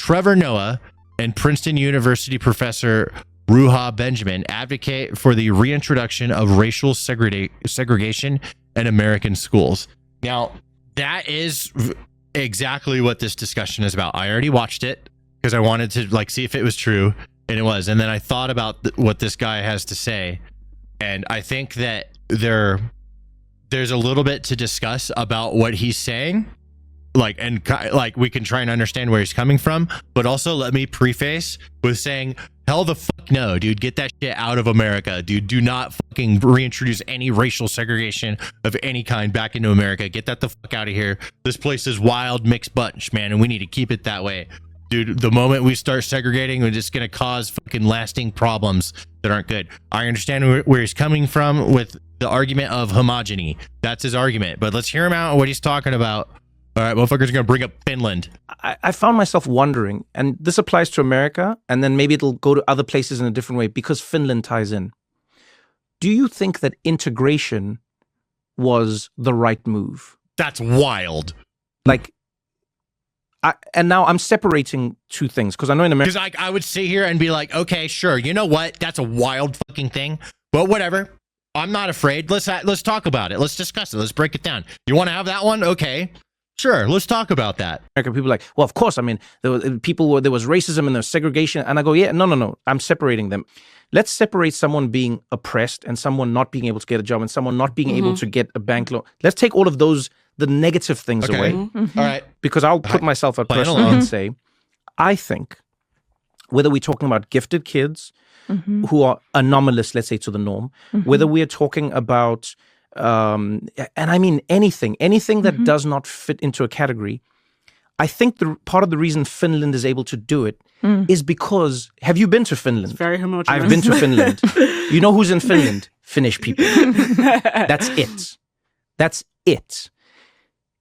Trevor Noah and Princeton University professor Ruha Benjamin advocate for the reintroduction of racial segregation in American schools. Now, that is exactly what this discussion is about. I already watched it because I wanted to like see if it was true, and it was. And then I thought about what this guy has to say, and I think that there's a little bit to discuss about what he's saying. Like, and like we can try and understand where he's coming from, but also let me preface with saying, hell the fuck no, dude, get that shit out of America, dude. Do not fucking reintroduce any racial segregation of any kind back into America. Get that the fuck out of here. This place is wild mixed bunch, man, and we need to keep it that way. Dude, the moment we start segregating, we're just going to cause fucking lasting problems that aren't good. I understand where he's coming from with the argument of homogeny. That's his argument, but let's hear him out what he's talking about. All right, motherfuckers are going to bring up Finland. I found myself wondering, and this applies to America, and then maybe it'll go to other places in a different way because Finland ties in. Do you think that integration was the right move? That's wild. Like, and now I'm separating two things because I know in America... Because I would sit here and be like, okay, sure, you know what? That's a wild fucking thing, but whatever. I'm not afraid. Let's talk about it. Let's discuss it. Let's break it down. You want to have that one? Okay. Sure, let's talk about that. People are like, well, of course. I mean, there was racism and there was segregation, and I go, yeah, no. I'm separating them. Let's separate someone being oppressed and someone not being able to get a job and someone not being able to get a bank loan. Let's take all of those, the negative things away. All right, because I'll put myself at personally and say, I think whether we're talking about gifted kids who are anomalous, let's say to the norm, whether we are talking about and I mean anything that does not fit into a category. I think the part of the reason Finland is able to do it is because, have you been to Finland? It's very homogeneous. I've been to Finland. You know who's in Finland? Finnish people. That's it. That's it.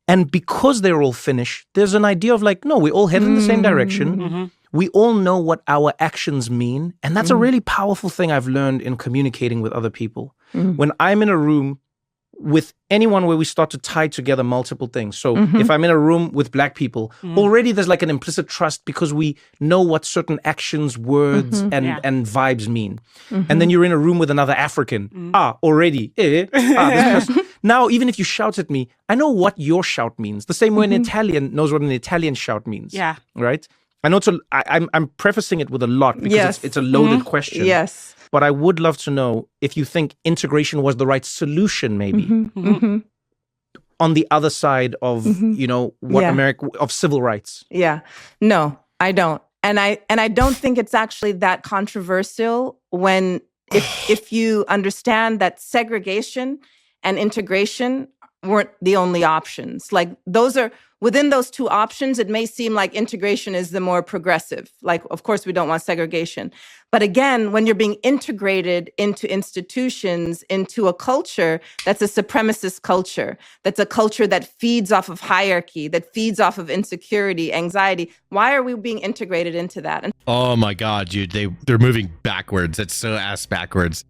And because they're all Finnish, there's an idea of like, no, we all head in the same direction. We all know what our actions mean. And that's a really powerful thing I've learned in communicating with other people. When I'm in a room with anyone where we start to tie together multiple things. So if I'm in a room with black people, already there's like an implicit trust because we know what certain actions, words, and vibes mean. And then you're in a room with another African. Already. This person. Now, even if you shout at me, I know what your shout means. The same way an Italian knows what an Italian shout means. Yeah. Right? I know I'm prefacing it with a lot because it's a loaded question. Yes. But I would love to know if you think integration was the right solution, maybe, on the other side of, what America, of civil rights. Yeah. No, I don't. And I don't think it's actually that controversial when, if you understand that segregation and integration weren't the only options. Like within those two options, it may seem like integration is the more progressive. Like, of course, we don't want segregation. But again, when you're being integrated into institutions, into a culture that's a supremacist culture, that's a culture that feeds off of hierarchy, that feeds off of insecurity, anxiety, why are we being integrated into that? Oh my God, dude, they're moving backwards. That's so ass backwards.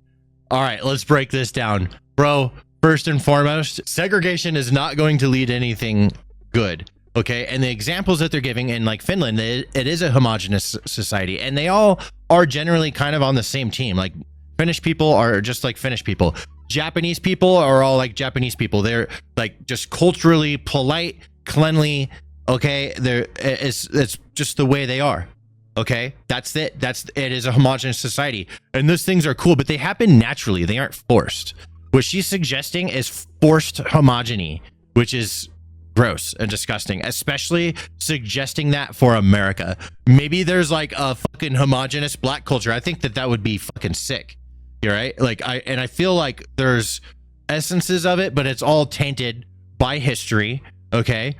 All right, let's break this down. Bro, first and foremost, segregation is not going to lead to anything good. Okay. And the examples that they're giving in like Finland, it is a homogenous society and they all are generally kind of on the same team. Like Finnish people are just like Finnish people. Japanese people are all like Japanese people. They're like just culturally polite, cleanly. Okay. It's just the way they are. Okay. That's it. It is a homogenous society. And those things are cool, but they happen naturally. They aren't forced. What she's suggesting is forced homogeny, which is gross and disgusting, especially suggesting that for America. Maybe there's like a fucking homogenous black culture. I think that would be fucking sick. You're right. Like I feel like there's essences of it, but it's all tainted by history. Okay.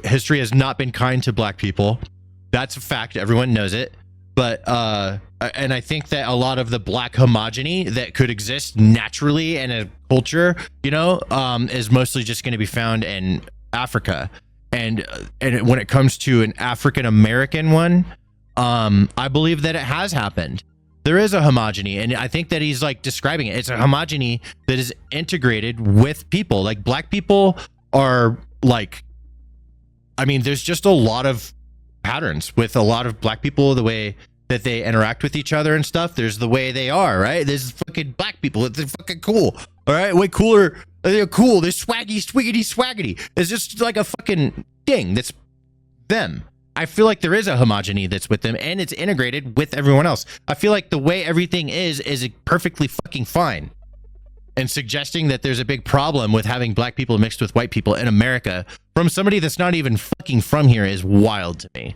History has not been kind to black people. That's a fact. Everyone knows it. But, and I think that a lot of the black homogeny that could exist naturally in a culture, is mostly just going to be found in Africa. And when it comes to an African American one, I believe that it has happened. There is a homogeny, and I think that he's like describing it. It's a homogeny that is integrated with people. Like black people are like, I mean, there's just a lot of patterns with a lot of black people, the way that they interact with each other and stuff. There's the way they are, right? There's fucking black people. They're fucking cool. All right, way cooler. They're cool. They're swaggy, swiggity, swaggity. It's just like a fucking thing that's them. I feel like there is a homogeny that's with them, and it's integrated with everyone else. I feel like the way everything is perfectly fucking fine. And suggesting that there's a big problem with having black people mixed with white people in America from somebody that's not even fucking from here is wild to me.